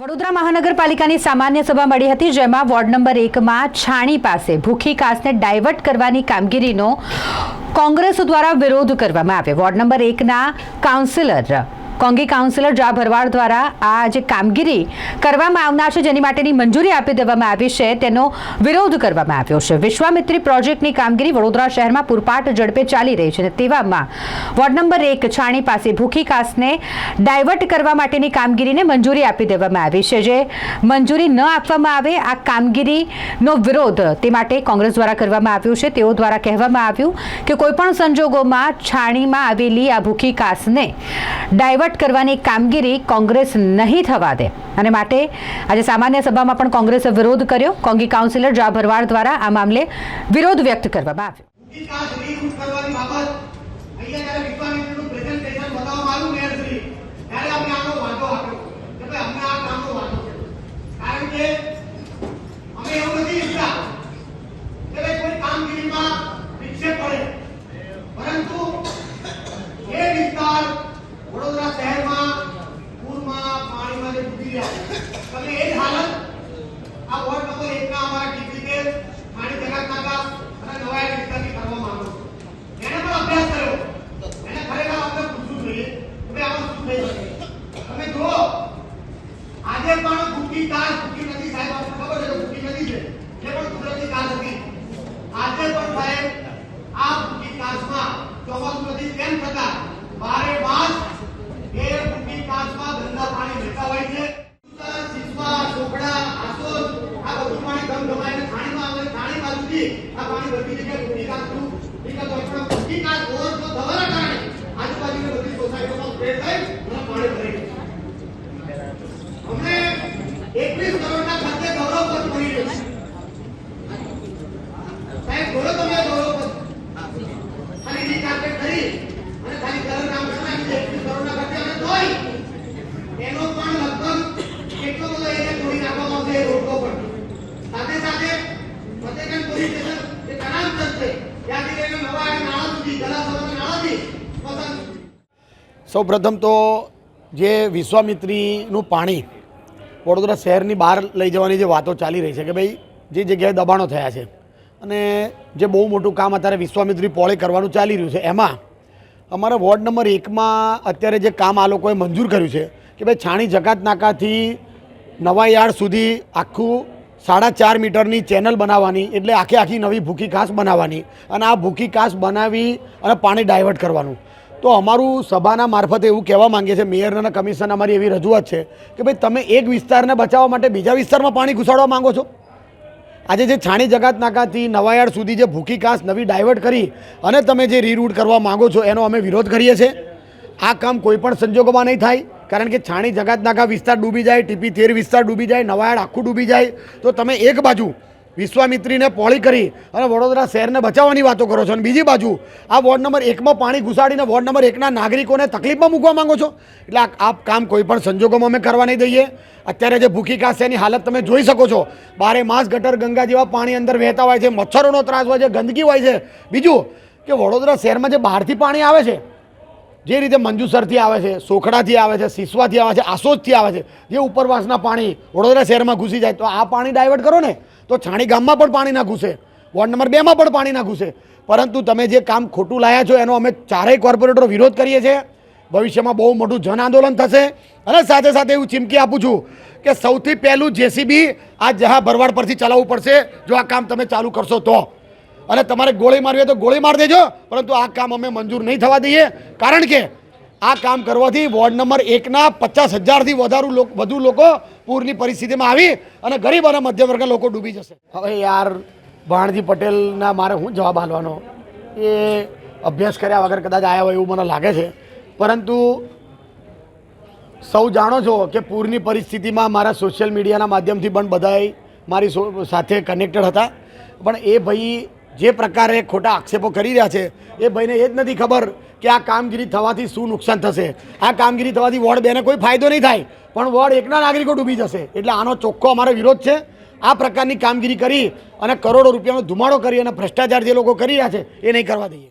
વડોદરા મહાનગરપાલિકાની સામાન્ય સભા મળી હતી, જેમાં વોર્ડ નંબર 1માં છાણી પાસે ભૂખી કાસને ડાયવર્ટ કરવાની કામગીરીનો કોંગ્રેસ દ્વારા વિરોધ કરવામાં આવ્યો। વોર્ડ નંબર 1ના કોંગી કાઉન્સિલર જા ભરવાડ દ્વારા આ જે કામગીરી કરવામાં આવનાર છે, જેની માટેની મંજૂરી આપી દેવામાં આવી છે, તેનો વિરોધ કરવામાં આવ્યો છે। વિશ્વામિત્રી પ્રોજેક્ટની કામગીરી વડોદરા શહેરમાં પૂરપાટ ઝડપે ચાલી રહી છે, તેવામાં વોર્ડ નંબર 1 છાણી પાસે ભૂખી કાસને ડાયવર્ટ કરવા માટેની કામગીરીને મંજૂરી આપી દેવામાં આવી છે। જે મંજૂરી ન આપવામાં આવે, આ કામગીરીનો વિરોધ તે માટે કોંગ્રેસ દ્વારા કરવામાં આવ્યો છે। તેઓ દ્વારા કહેવામાં આવ્યું કે કોઈપણ સંજોગોમાં છાણીમાં આવેલી આ ભૂખી કાસને ડાયવર્ટ કરવાની કામગીરી કોંગ્રેસ નહીં થવા દે, અને માટે આજે સામાન્ય સભામાં પણ કોંગ્રેસે વિરોધ કર્યો। કોંગી કાઉન્સિલર જા ભરવાડ દ્વારા આ મામલે વિરોધ વ્યક્ત કરવામાં આવ્યો। वडोदरा शहर में पूर में पानी में डूबी गया तब ये हालत आ वोट नंबर 1 ना हमारा टीपी के पानी जगत नाका અને નવાયા વિસ્તાર ની કરવા માંગો છો। એને પણ અભ્યાસ કર્યો, એને ખરેખર આપણે પૂછવું જોઈએ કે આમાં શું થઈ શકે। તમે જો આજે પણ ભૂખી કાસ ભૂખી નદી, સાહેબ આપને ખબર છે કે ભૂખી નદી છે, એ પણ કુદરતી કાસ હતી। આજે પણ સાહેબ આ ભૂખી કાસમાં ચોમાસું નદી કેમ થતા બારે માસ ये भूखी कास में गंदा पानी बहता હોય છે। સિસવા ચોકડા આસોદ આ બધું પાણી ગમ ગમાઈને થાણીમાં આવે, થાણી બાજુથી આ પાણી બધી જગ્યાએ ભૂખી કાસ નું વિકલ્પ હોય, પણ ભૂખી કાસ ઓવરફ્લો થવાના કારણે આજુબાજુની બધી સોસાયટીઓમાં સ્પ્રેડ થઈ અને પાણી ભરાઈ ગયું। અમને 21 કરોડના ખર્ચે ગૌરવ પદ મળી રહ્યું છે। સાહેબ બોલો, તમે ગૌરવ પદ ખાલી રીકાર્પેટ કરી અને ખાલી કલર નામ બનાવી 21 કરોડના ખર્ચે અને તોય એનો પણ લગભગ કેટલો બધો એને તોડી નાખવામાં આવશે એ રોડો પર। સાથે સાથે ફતેગંજ પોલીસ સ્ટેશન જે કરામચંદ છે ત્યાંથી લઈને નવા નાળા સુધી, ગલાસવાના નાળાથી પસંદ। સૌપ્રથમ તો જે વિશ્વામિત્રીનું પાણી વડોદરા શહેરની બહાર લઈ જવાની જે વાતો ચાલી રહી છે કે ભાઈ જે જગ્યાએ દબાણો થયા છે અને જે બહુ મોટું કામ અત્યારે વિશ્વામિત્રી પોળે કરવાનું ચાલી રહ્યું છે, એમાં અમારા વોર્ડ નંબર 1માં અત્યારે જે કામ આ લોકોએ મંજૂર કર્યું છે કે ભાઈ છાણી જકાત નાકાથી નવાયાર્ડ સુધી આખું 4.5 મીટરની ચેનલ બનાવવાની, એટલે આખી નવી ભૂખી કાસ બનાવવાની અને આ ભૂખી કાસ બનાવી અને પાણી ડાયવર્ટ કરવાનું। તો અમારું સભાના મારફતે એવું કહેવા માંગીએ છીએ, મેયર અને કમિશનર અમારી એવી રજૂઆત છે કે ભાઈ તમે એક વિસ્તારને બચાવવા માટે બીજા વિસ્તારમાં પાણી ઘુસાડવા માંગો છો। આજે જે છાણી જકાત નાકાથી નવાયાર્ડ સુધી જે ભૂખી કાસ નવી ડાયવર્ટ કરી અને તમે જે રીરૂટ કરવા માંગો છો એનો અમે વિરોધ કરીએ છીએ। આ કામ કોઈ પણ સંજોગોમાં નહીં થાય, કારણ કે છાણી જકાત નાકા વિસ્તાર ડૂબી જાય, ટીપી 13 વિસ્તાર ડૂબી જાય, નવાયાર્ડ આખું ડૂબી જાય, તો તમે એક બાજુ વિશ્વામિત્રીને પોળી કરી અને વડોદરા શહેરને બચાવવાની વાતો કરો છો અને બીજી બાજુ આ વોર્ડ નંબર 1માં પાણી ઘુસાડીને વોર્ડ નંબર 1ના નાગરિકોને તકલીફમાં મૂકવા માંગો છો। એટલે આ કામ કોઈ પણ સંજોગોમાં અમે કરવા નહીં દઈએ। અત્યારે જે ભૂખી કાસ છે એની હાલત તમે જોઈ શકો છો, બારે માસ ગટર ગંગા જેવા પાણી અંદર વહેતા હોય છે, મચ્છરોનો ત્રાસ હોય છે, ગંદકી હોય છે। બીજું કે વડોદરા શહેરમાં જે બહારથી પાણી આવે છે, જે રીતે મંજુસરથી આવે છે, સોખડાથી આવે છે, સિસવાથી આવે છે, આસોદથી આવે છે, જે ઉપરવાસના પાણી વડોદરા શહેરમાં ઘૂસી જાય, તો આ પાણી ડાયવર્ટ કરો ને તો છાણી ગામમાં પણ પાણી ના ઘૂસે, વોર્ડ નંબર 2માં પણ પાણી ના ઘૂસે। પરંતુ તમે જે કામ ખોટું લાયા છો એનો અમે ચારેય કોર્પોરેટરો વિરોધ કરીએ છીએ। ભવિષ્યમાં બહુ મોટું જન આંદોલન થશે અને સાથે સાથે એવું ચીમકી આપું છું કે સૌથી પહેલું જેસીબી આ જહા ભરવાડ પરથી ચલાવવું પડશે જો આ કામ તમે ચાલુ કરશો તો। અને તમારે ગોળી મારવી હોય તો ગોળી મારી દેજો, પરંતુ આ કામ અમે મંજૂર નહીં થવા દઈએ, કારણ કે આ કામ કરવાથી વોર્ડ નંબર 1ના 50,000થી વધુ લોકો પૂરની પરિસ્થિતિમાં આવી અને ગરીબ અને મધ્યમ વર્ગના લોકો ડૂબી જશે। હવે યાર ભાણજી પટેલના મારે શું જવાબ આપવાનો, એ અભ્યાસ કર્યા વગર કદાચ આવ્યા હોય એવું મને લાગે છે। પરંતુ સૌ જાણો છો કે પૂરની પરિસ્થિતિમાં મારા સોશિયલ મીડિયાના માધ્યમથી પણ બધાએ મારી સાથે કનેક્ટેડ હતા, પણ એ ભાઈ જે પ્રકારે ખોટા આક્ષેપો કરી રહ્યા છે એ ભાઈને એ જ નથી ખબર કે આ કામગીરી થવાથી શું નુકસાન થશે। આ કામગીરી થવાથી વોર્ડ 2ને કોઈ ફાયદો નહીં થાય, પણ વોર્ડ 1ના નાગરિકો ડૂબી જશે। એટલે આનો ચોખ્ખો અમારો વિરોધ છે। આ પ્રકારની કામગીરી કરી અને કરોડો રૂપિયાનો ધુમાડો કરી અને ભ્રષ્ટાચાર જે લોકો કરી રહ્યા છે એ નહીં કરવા દઈએ।